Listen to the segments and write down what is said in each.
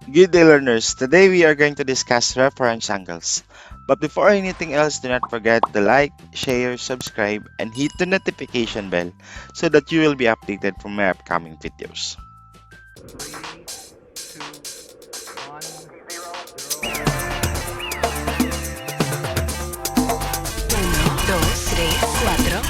Good day, learners. Today we are going to discuss reference angles. But before anything else, do not forget to like, share, subscribe, and hit the notification bell so that you will be updated from my upcoming videos. Three, two, one, zero. Uno, dos, tres, cuatro.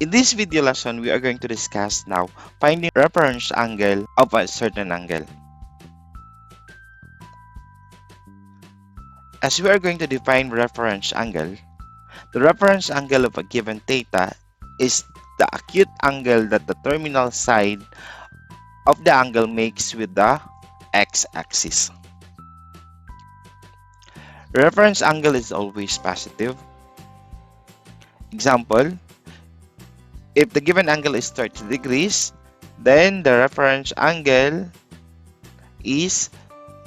In this video lesson, we are going to discuss now finding reference angle of a certain angle. As we are going to define reference angle, the reference angle of a given theta is the acute angle that the terminal side of the angle makes with the x-axis. Reference angle is always positive. Example, if the given angle is 30 degrees, then the reference angle is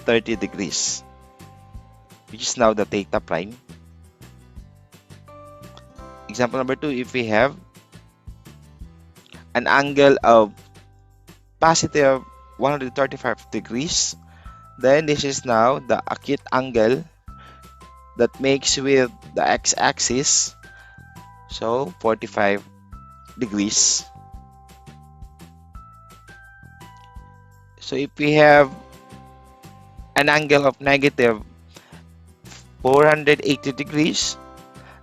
30 degrees, which is now the theta prime. Example number 2, if we have an angle of positive 135 degrees, then this is now the acute angle that makes with the x-axis, so 45 degrees. So if we have an angle of negative 480 degrees,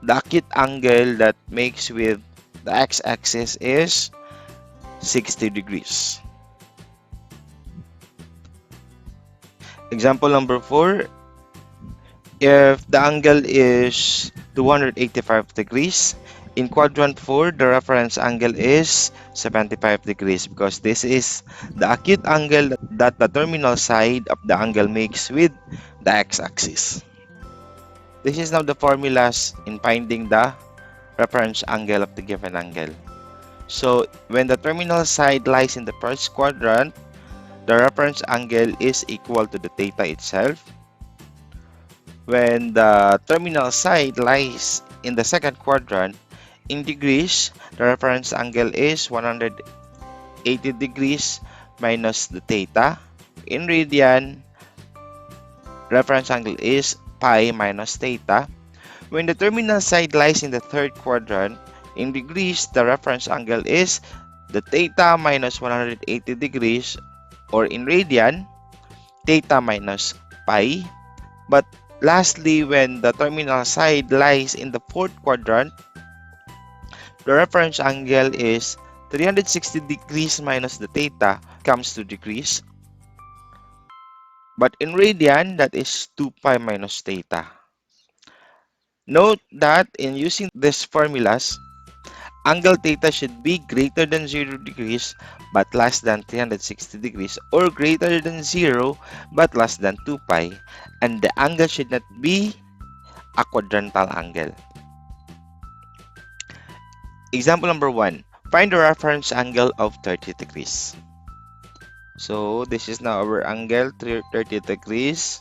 the acute angle that makes with the x-axis is 60 degrees. Example number 4, if the angle is 285 degrees, in quadrant 4, the reference angle is 75 degrees because this is the acute angle that the terminal side of the angle makes with the x-axis. This is now the formulas in finding the reference angle of the given angle. So when the terminal side lies in the first quadrant, the reference angle is equal to the theta itself. When the terminal side lies in the second quadrant, in degrees, the reference angle is 180 degrees minus the theta. In radian, reference angle is pi minus theta. When the terminal side lies in the third quadrant, in degrees, the reference angle is the theta minus 180 degrees, or in radian, theta minus pi. But lastly, when the terminal side lies in the fourth quadrant, the reference angle is 360 degrees minus the theta comes to degrees. But in radian, that is 2 pi minus theta. Note that in using these formulas, angle theta should be greater than 0 degrees but less than 360 degrees, or greater than 0 but less than 2 pi, and the angle should not be a quadrantal angle. Example number 1. Find the reference angle of 30 degrees. So this is now our angle, 30 degrees.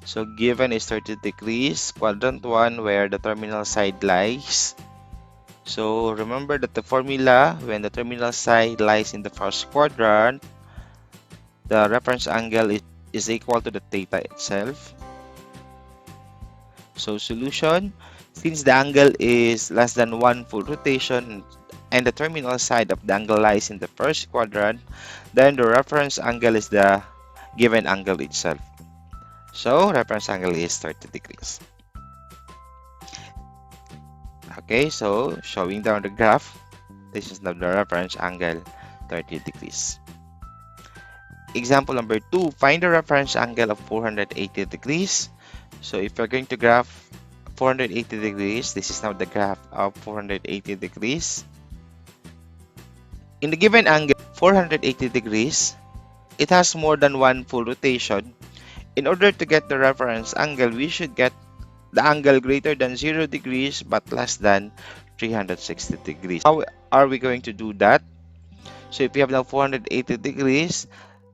So given is 30 degrees, quadrant 1 where the terminal side lies. So remember that the formula, when the terminal side lies in the first quadrant, the reference angle is equal to the theta itself. So solution, since the angle is less than 1 full rotation and the terminal side of the angle lies in the first quadrant, then the reference angle is the given angle itself. So reference angle is 30 degrees. Okay, so showing down the graph, this is now the reference angle, 30 degrees. Example number 2, find the reference angle of 480 degrees. So if you're going to graph 480 degrees, this is now the graph of 480 degrees. In the given angle 480 degrees, it has more than one full rotation. In order to get the reference angle, we should get the angle greater than 0 degrees but less than 360 degrees. How are we going to do that? So if we have now 480 degrees,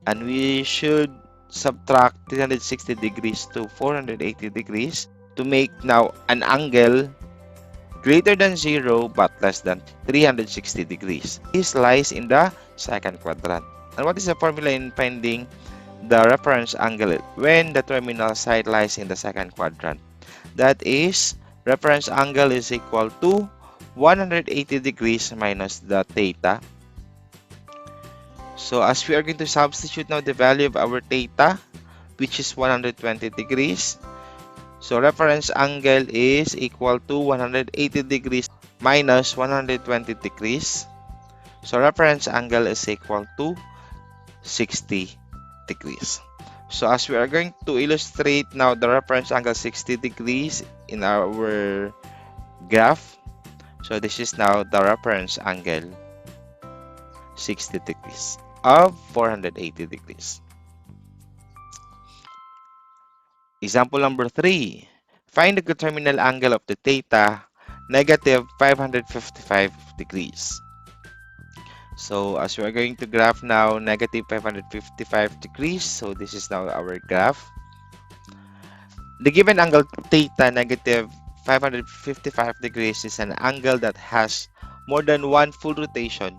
and we should subtract 360 degrees to 480 degrees to make now an angle greater than 0 but less than 360 degrees. This lies in the second quadrant. And what is the formula in finding the reference angle when the terminal side lies in the second quadrant? That is, reference angle is equal to 180 degrees minus the theta. So as we are going to substitute now the value of our theta, which is 120 degrees. So reference angle is equal to 180 degrees minus 120 degrees. So reference angle is equal to 60 degrees. So as we are going to illustrate now the reference angle 60 degrees in our graph. So this is now the reference angle 60 degrees of 480 degrees. Example number 3. Find the terminal angle of the theta negative 555 degrees. So as we are going to graph now negative 555 degrees, so this is now our graph. The given angle theta negative 555 degrees is an angle that has more than one full rotation.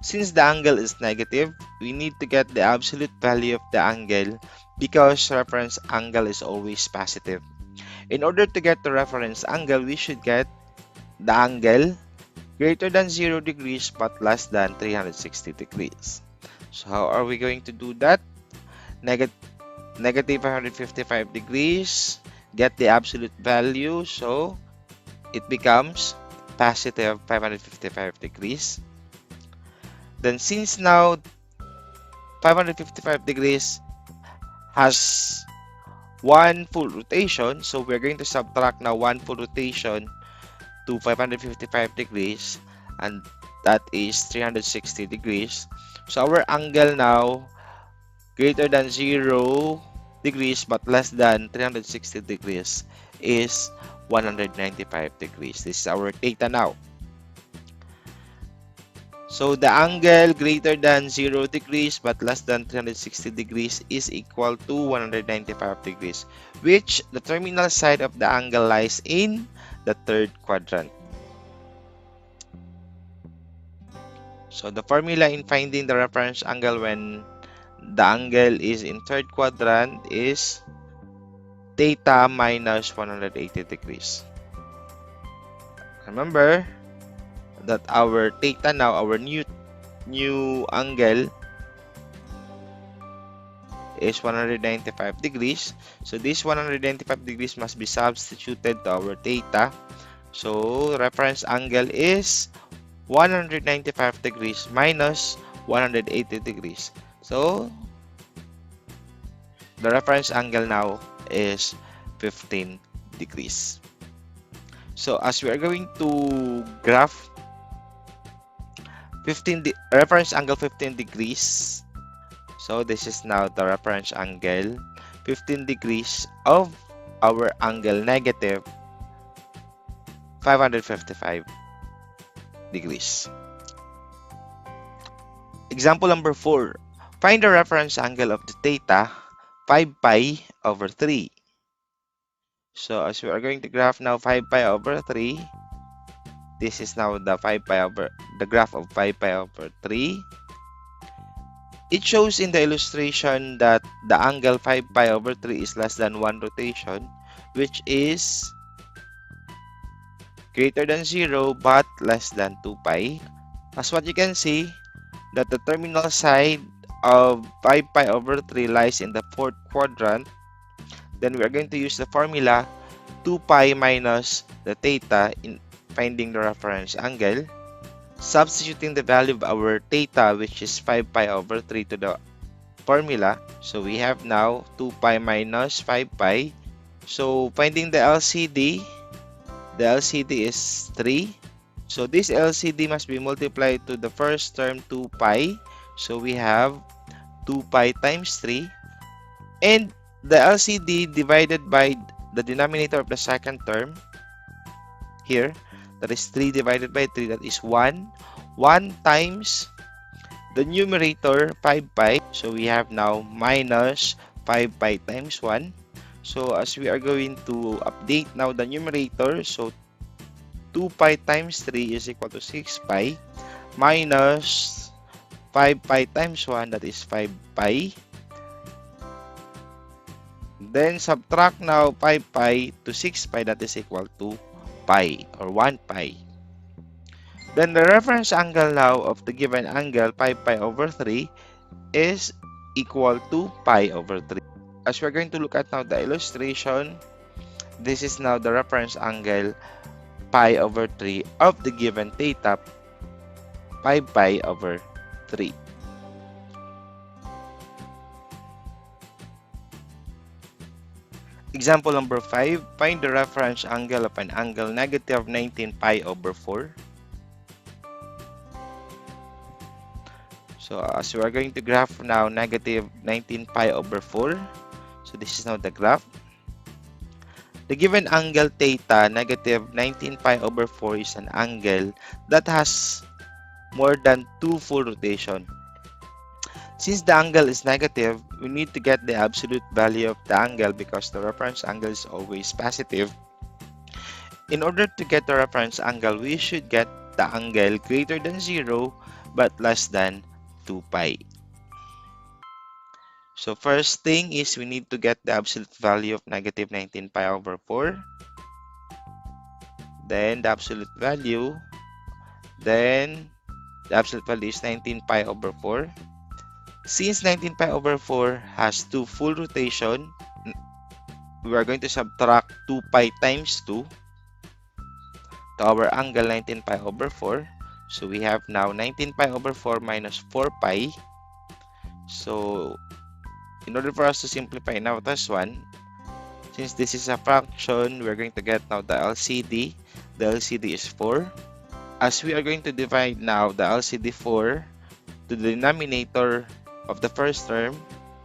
Since the angle is negative, we need to get the absolute value of the angle because reference angle is always positive. In order to get the reference angle, we should get the angle greater than 0 degrees but less than 360 degrees. So how are we going to do that? Negative 555 degrees, get the absolute value, so it becomes positive 555 degrees. Then since now 555 degrees has one full rotation, so we're going to subtract now one full rotation to 555 degrees, and that is 360 degrees. So our angle now greater than 0 degrees but less than 360 degrees is 195 degrees. This is our theta now. So the angle greater than 0 degrees but less than 360 degrees is equal to 195 degrees, which the terminal side of the angle lies in the third quadrant. So the formula in finding the reference angle when the angle is in third quadrant is theta minus 180 degrees. Remember that our theta now, our new angle is 195 degrees. So this 195 degrees must be substituted to our theta. So reference angle is 195 degrees minus 180 degrees. So the reference angle now is 15 degrees. So as we are going to graph reference angle 15 degrees, so this is now the reference angle 15 degrees of our angle negative 555 degrees. Example number 4. Find the reference angle of the theta 5 pi over 3. So as we are going to graph now 5 pi over 3, this is now the graph of 5 pi over 3. It shows in the illustration that the angle 5 pi over 3 is less than 1 rotation, which is greater than 0 but less than 2 pi. As what you can see, that the terminal side of 5 pi over 3 lies in the fourth quadrant, then we are going to use the formula 2 pi minus the theta in finding the reference angle. Substituting the value of our theta, which is 5 pi over 3, to the formula. So we have now 2 pi minus 5 pi. So finding the LCD is 3. So this LCD must be multiplied to the first term 2 pi. So we have 2 pi times 3. And the LCD divided by the denominator of the second term here, that is 3 divided by 3, that is 1. 1 times the numerator 5 pi. So we have now minus 5 pi times 1. So as we are going to update now the numerator, so 2 pi times 3 is equal to 6 pi minus 5 pi times 1, that is 5 pi. Then subtract now 5 pi to 6 pi, that is equal to pi or 1 pi. Then the reference angle now of the given angle 5 pi over 3 is equal to pi over 3. As we're going to look at now the illustration, this is now the reference angle pi over 3 of the given theta 5 pi over 3. Example number 5, find the reference angle of an angle negative 19 pi over 4. So as we are going to graph now negative 19 pi over 4. So this is now the graph. The given angle theta negative 19 pi over 4 is an angle that has more than 2 full rotation. Since the angle is negative, we need to get the absolute value of the angle because the reference angle is always positive. In order to get the reference angle, we should get the angle greater than 0 but less than 2 pi. So first thing is we need to get the absolute value of negative 19 pi over 4. Then the absolute value. Then the absolute value is 19 pi over 4. Since 19 pi over 4 has 2 full rotation, we are going to subtract 2 pi times 2 to our angle 19 pi over 4. So we have now 19 pi over 4 minus 4 pi. So in order for us to simplify now this one, since this is a fraction, we're going to get now the LCD. The LCD is 4. As we are going to divide now the LCD 4 to the denominator of the first term,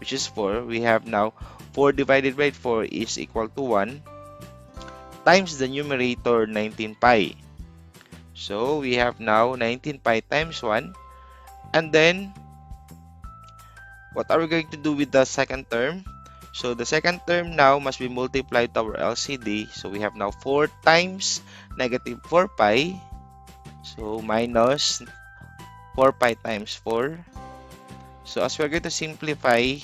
which is 4, we have now 4 divided by 4 is equal to 1 times the numerator 19 pi. So we have now 19 pi times 1. And then what are we going to do with the second term? So the second term now must be multiplied to our LCD. So we have now 4 times negative 4 pi. So minus 4 pi times 4. So as we're going to simplify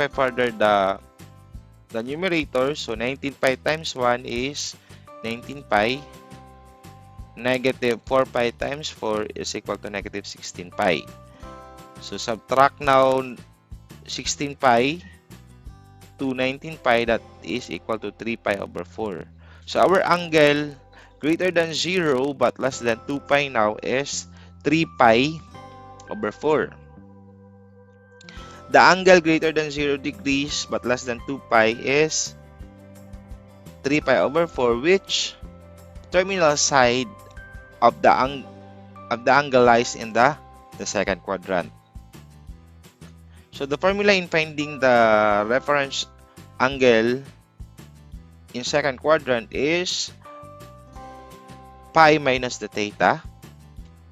further the numerator, so 19 pi times 1 is 19 pi. Negative 4 pi times 4 is equal to negative 16 pi. So subtract now 16 pi to 19 pi, that is equal to 3 pi over 4. So our angle greater than 0 but less than 2 pi now is 3 pi over 4. The angle greater than 0 degrees but less than 2 pi is 3 pi over 4, which terminal side of the angle lies in the second quadrant. So the formula in finding the reference angle in second quadrant is pi minus the theta.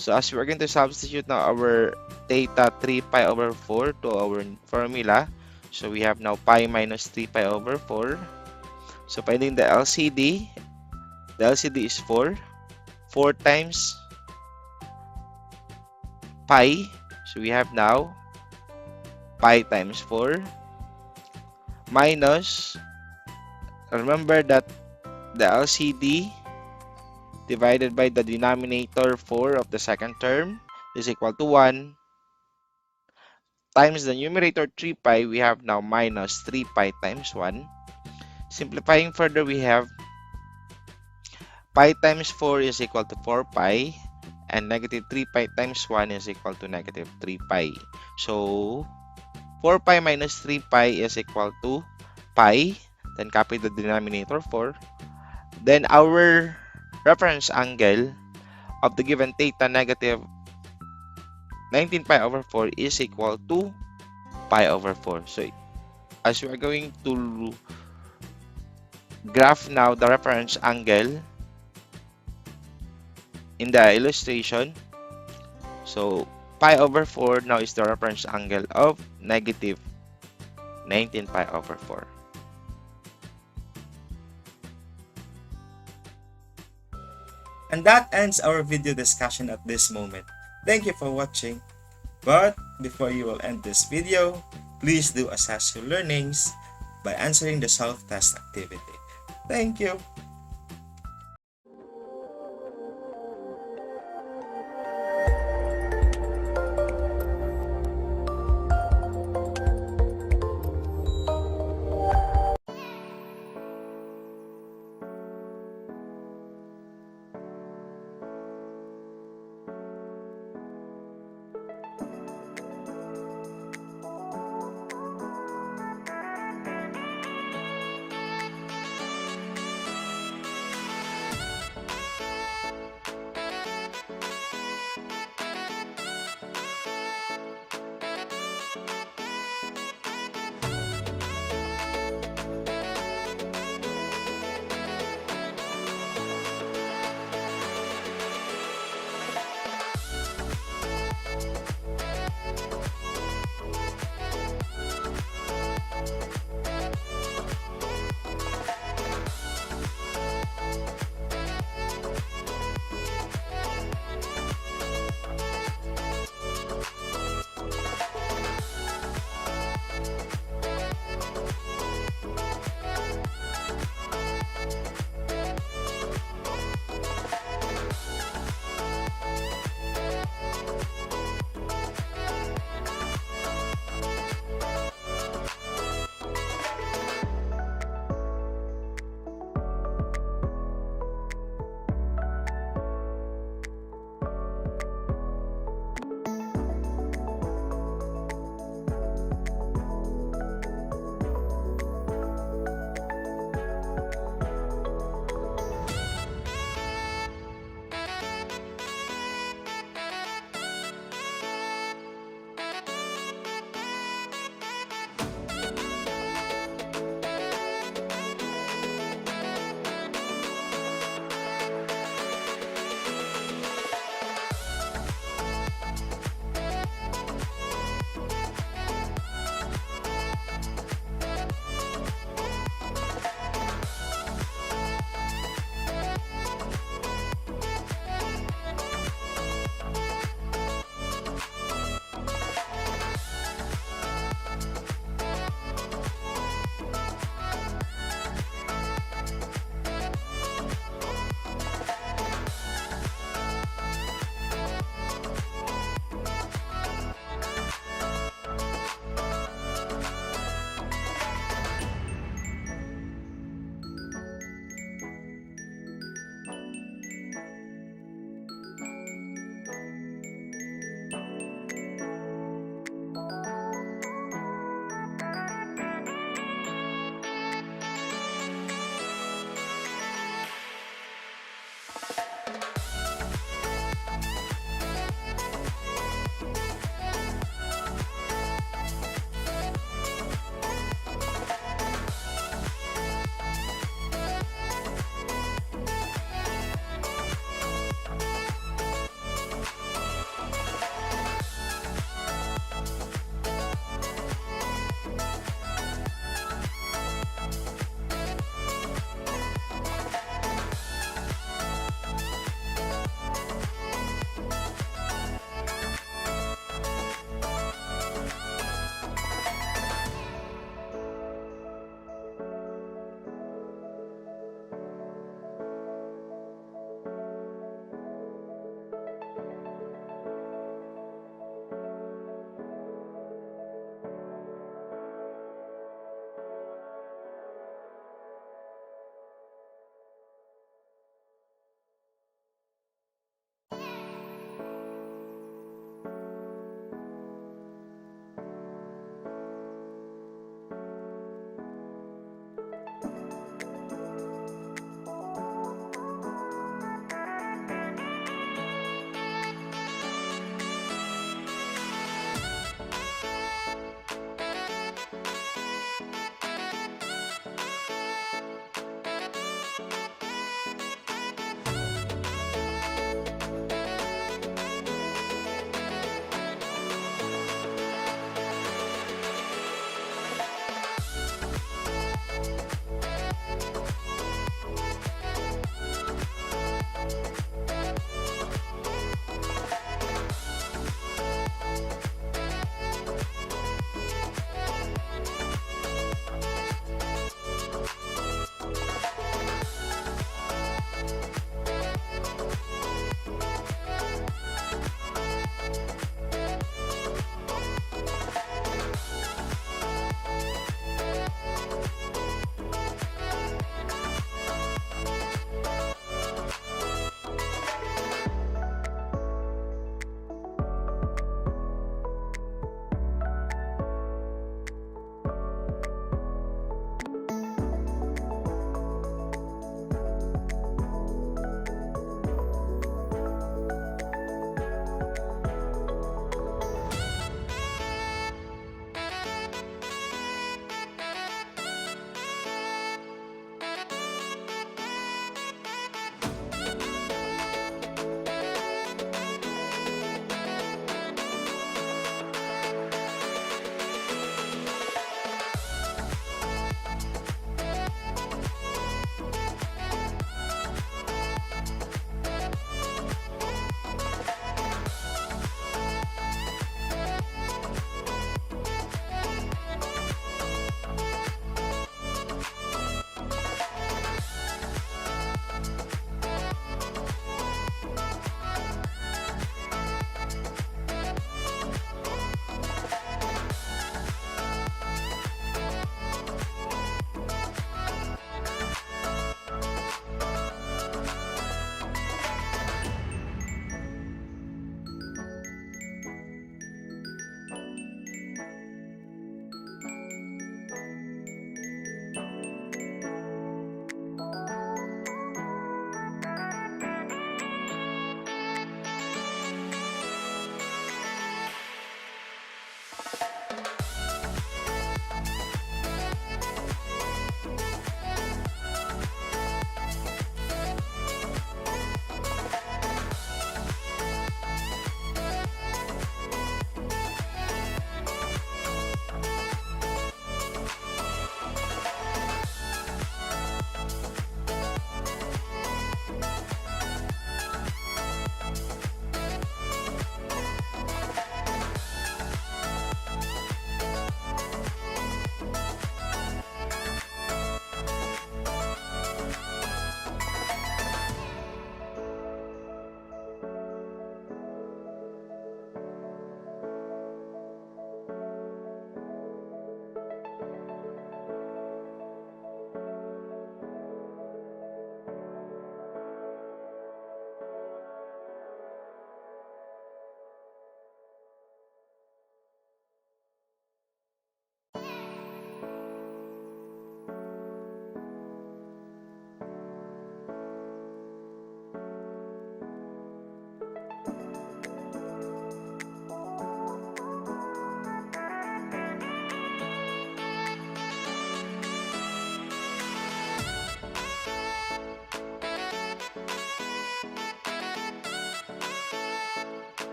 So as we're going to substitute now our theta 3 pi over 4 to our formula. So we have now pi minus 3 pi over 4. So finding the LCD is 4. 4 times pi. So we have now pi times 4 minus, remember that the LCD divided by the denominator 4 of the second term is equal to 1 times the numerator 3 pi. We have now minus 3 pi times 1. Simplifying further, we have pi times 4 is equal to 4 pi and negative 3 pi times 1 is equal to negative 3 pi. So 4 pi minus 3 pi is equal to pi. Then copy the denominator 4. Then our reference angle of the given theta negative 19 pi over 4 is equal to pi over 4. So as we are going to graph now the reference angle in the illustration, so pi over 4 now is the reference angle of negative 19 pi over 4. And that ends our video discussion at this moment. Thank you for watching. But before you will end this video, please do assess your learnings by answering the self-test activity. Thank you.